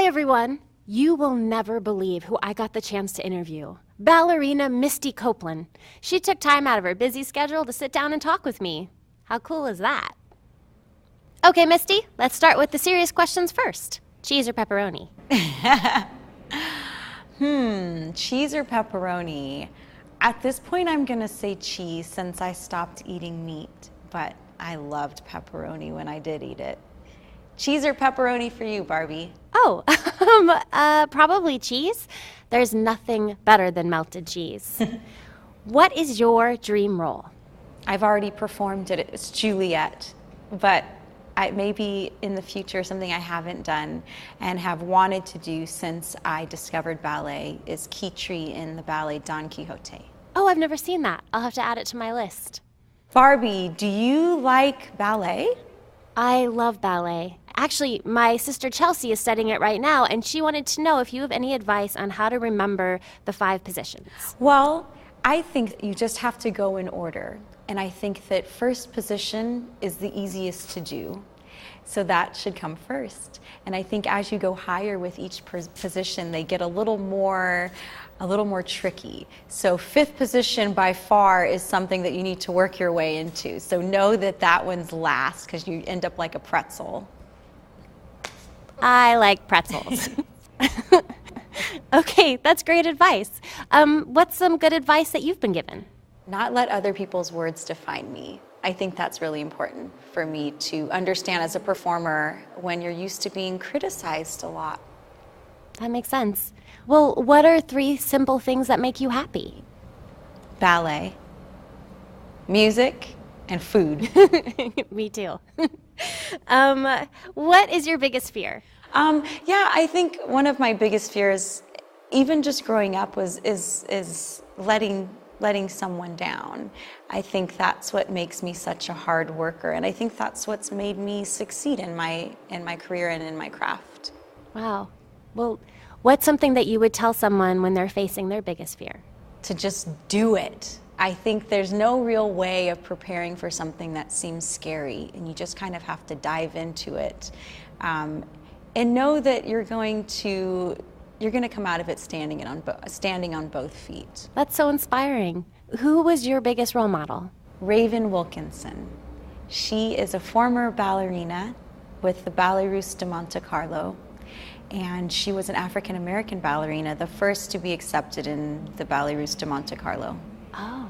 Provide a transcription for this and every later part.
Hi, everyone. You will never believe who I got the chance to interview. Ballerina Misty Copeland. She took time out of her busy schedule to sit down and talk with me. How cool is that? Okay, Misty, let's start with the serious questions first. Cheese or pepperoni? Cheese or pepperoni? At this point, I'm gonna say cheese since I stopped eating meat, but I loved pepperoni when I did eat it. Cheese or pepperoni for you, Barbie? Oh, probably cheese. There's nothing better than melted cheese. What is your dream role? I've already performed it. It's Juliet, but maybe in the future something I haven't done and have wanted to do since I discovered ballet is Kitri in the ballet Don Quixote. Oh, I've never seen that. I'll have to add it to my list. Barbie, do you like ballet? I love ballet. Actually, my sister Chelsea is studying it right now, and she wanted to know if you have any advice on how to remember the 5 positions. Well, I think you just have to go in order. And I think that first position is the easiest to do. So that should come first. And I think as you go higher with each position, they get a little more tricky. So 5th position by far is something that you need to work your way into. So know that that one's last because you end up like a pretzel. I like pretzels. Okay, that's great advice. What's some good advice that you've been given? Not let other people's words define me. I think that's really important for me to understand as a performer when you're used to being criticized a lot. That makes sense. Well, what are 3 simple things that make you happy? Ballet, music, and food. Me too. What is your biggest fear? Yeah, I think one of my biggest fears, even just growing up, is letting someone down. I think that's what makes me such a hard worker, and I think that's what's made me succeed in my career and in my craft. Wow. Well, what's something that you would tell someone when they're facing their biggest fear? To just do it. I think there's no real way of preparing for something that seems scary, and you just kind of have to dive into it. And know that you're going to come out of it standing on both feet. That's so inspiring. Who was your biggest role model? Raven Wilkinson. She is a former ballerina with the Ballet Russe de Monte Carlo, and she was an African-American ballerina, the first to be accepted in the Ballet Russe de Monte Carlo. Oh.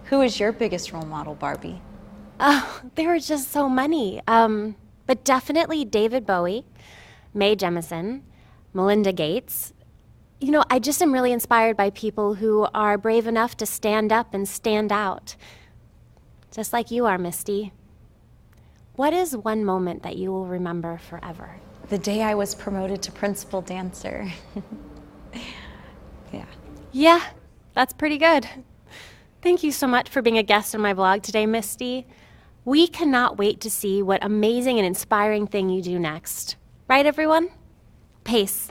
Who is your biggest role model, Barbie? Oh, there were just so many. But definitely David Bowie, Mae Jemison, Melinda Gates. You know, I just am really inspired by people who are brave enough to stand up and stand out. Just like you are, Misty. What is one moment that you will remember forever? The day I was promoted to principal dancer. Yeah. Yeah, that's pretty good. Thank you so much for being a guest on my vlog today, Misty. We cannot wait to see what amazing and inspiring thing you do next. Right, everyone? Pace.